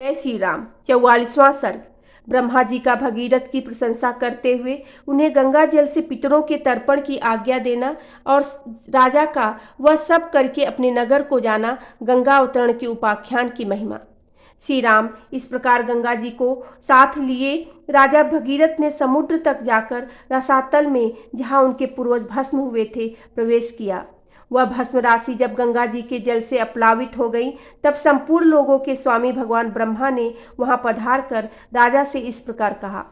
जय श्री राम। 44वां सर्ग। ब्रह्मा जी का भगीरथ की प्रशंसा करते हुए उन्हें गंगा जल से पितरों के तर्पण की आज्ञा देना और राजा का वह सब करके अपने नगर को जाना, गंगा अवतरण के उपाख्यान की महिमा। श्री राम इस प्रकार गंगा जी को साथ लिए राजा भगीरथ ने समुद्र तक जाकर रसातल में, जहाँ उनके पूर्वज भस्म हुए थे, प्रवेश किया। वह भस्म राशि जब गंगा जी के जल से अपलावित हो गई, तब संपूर्ण लोगों के स्वामी भगवान ब्रह्मा ने वहां पधार कर राजा से इस प्रकार कहा।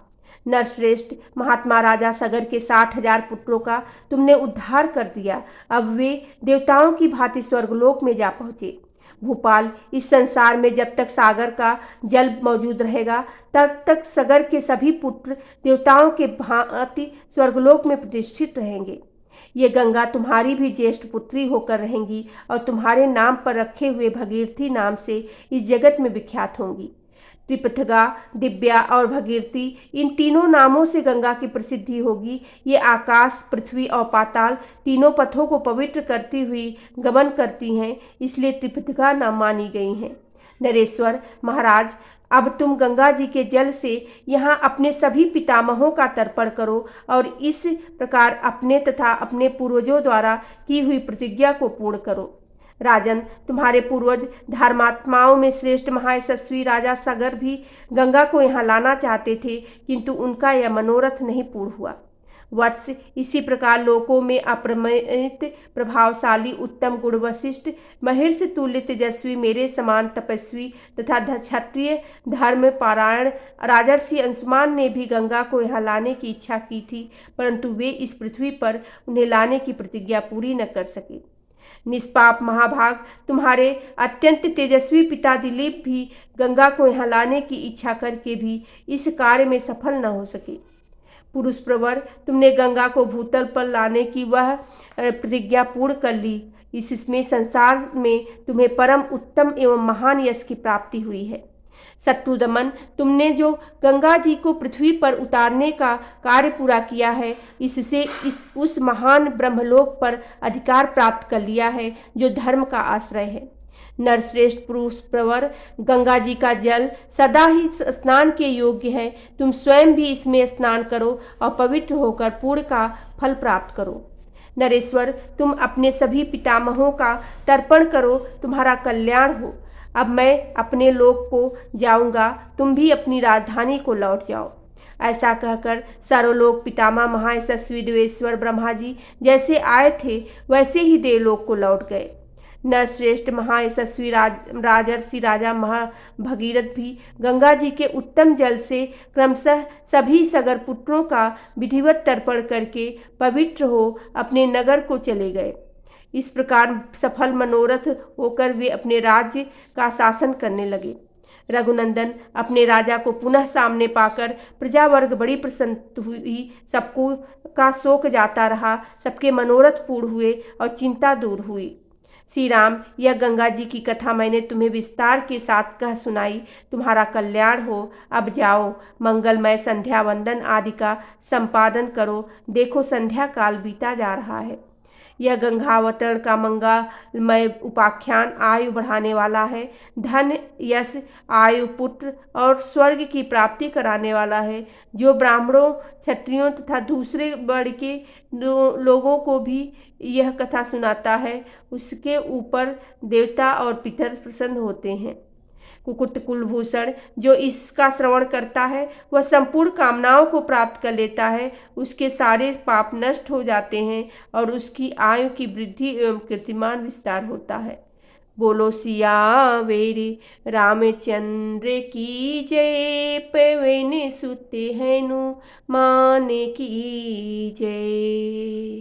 नरश्रेष्ठ, महात्मा राजा सगर के 60,000 पुत्रों का तुमने उद्धार कर दिया। अब वे देवताओं की भांति स्वर्गलोक में जा पहुंचे। भूपाल, इस संसार में जब तक सागर का जल मौजूद रहेगा, तब तक सगर के सभी पुत्र देवताओं के भांति स्वर्गलोक में प्रतिष्ठित रहेंगे। ये गंगा तुम्हारी भी ज्येष्ठ पुत्री होकर रहेंगी और तुम्हारे नाम पर रखे हुए भगीरथी नाम से इस जगत में विख्यात होंगी। त्रिपथगा, दिव्या और भगीरथी, इन तीनों नामों से गंगा की प्रसिद्धि होगी। ये आकाश, पृथ्वी और पाताल तीनों पथों को पवित्र करती हुई गमन करती हैं, इसलिए त्रिपथगा नाम मानी गई हैं। नरेश्वर महाराज, अब तुम गंगा जी के जल से यहाँ अपने सभी पितामहों का तर्पण करो और इस प्रकार अपने तथा अपने पूर्वजों द्वारा की हुई प्रतिज्ञा को पूर्ण करो। राजन, तुम्हारे पूर्वज धर्मात्माओं में श्रेष्ठ महायशस्वी राजा सगर भी गंगा को यहाँ लाना चाहते थे, किंतु उनका यह मनोरथ नहीं पूर्ण हुआ। वत्स, इसी प्रकार लोकों में अप्रमेय प्रभावशाली उत्तम गुण वशिष्ठ, महिर्ष तुल्य तेजस्वी, मेरे समान तपस्वी तथा क्षत्रिय धर्म पारायण राजर्षि अंशुमान ने भी गंगा को यहाँ लाने की इच्छा की थी, परंतु वे इस पृथ्वी पर उन्हें लाने की प्रतिज्ञा पूरी न कर सके। निष्पाप महाभाग, तुम्हारे अत्यंत तेजस्वी पिता दिलीप भी गंगा को यहाँ लाने की इच्छा करके भी इस कार्य में सफल न हो सके। पुरुष प्रवर, तुमने गंगा को भूतल पर लाने की वह प्रतिज्ञा पूर्ण कर ली। इसमें संसार में तुम्हें परम उत्तम एवं महान यश की प्राप्ति हुई है। शत्रुदमन, तुमने जो गंगा जी को पृथ्वी पर उतारने का कार्य पूरा किया है, इससे उस महान ब्रह्मलोक पर अधिकार प्राप्त कर लिया है जो धर्म का आश्रय है। नरश्रेष्ठ पुरुष प्रवर, गंगा जी का जल सदा ही स्नान के योग्य है। तुम स्वयं भी इसमें स्नान करो और पवित्र होकर पुण्य का फल प्राप्त करो। नरेश्वर, तुम अपने सभी पितामहों का तर्पण करो, तुम्हारा कल्याण हो। अब मैं अपने लोक को जाऊंगा, तुम भी अपनी राजधानी को लौट जाओ। ऐसा कहकर सर्वलोक पितामह महायशस्वी देवेश्वर ब्रह्मा जी जैसे आए थे, वैसे ही देवलोक को लौट गए। नरश्रेष्ठ महायशस्वी राजर्षि राजा भगीरथ भी गंगा जी के उत्तम जल से क्रमशः सभी सगर पुत्रों का विधिवत तर्पण करके पवित्र हो अपने नगर को चले गए। इस प्रकार सफल मनोरथ होकर वे अपने राज्य का शासन करने लगे। रघुनंदन, अपने राजा को पुनः सामने पाकर प्रजावर्ग बड़ी प्रसन्न हुई। सबको का शोक जाता रहा, सबके मनोरथ पूर्ण हुए और चिंता दूर हुई। श्री राम, यह गंगा जी की कथा मैंने तुम्हें विस्तार के साथ कह सुनाई। तुम्हारा कल्याण हो। अब जाओ, मंगलमय संध्या वंदन आदि का संपादन करो। देखो, संध्या काल बीता जा रहा है। यह गंगावतरण का मंगलमय उपाख्यान आयु बढ़ाने वाला है, धन, यश, आयु, पुत्र और स्वर्ग की प्राप्ति कराने वाला है। जो ब्राह्मणों, क्षत्रियों तथा दूसरे वर्ण के लोगों को भी यह कथा सुनाता है, उसके ऊपर देवता और पितर प्रसन्न होते हैं। कुकुट कुलभूषण, जो इसका श्रवण करता है वह संपूर्ण कामनाओं को प्राप्त कर लेता है, उसके सारे पाप नष्ट हो जाते हैं और उसकी आयु की वृद्धि एवं कीर्तिमान विस्तार होता है। बोलो सियावेरी रामचंद्र की जय, पवन सुत हनुमान की जय।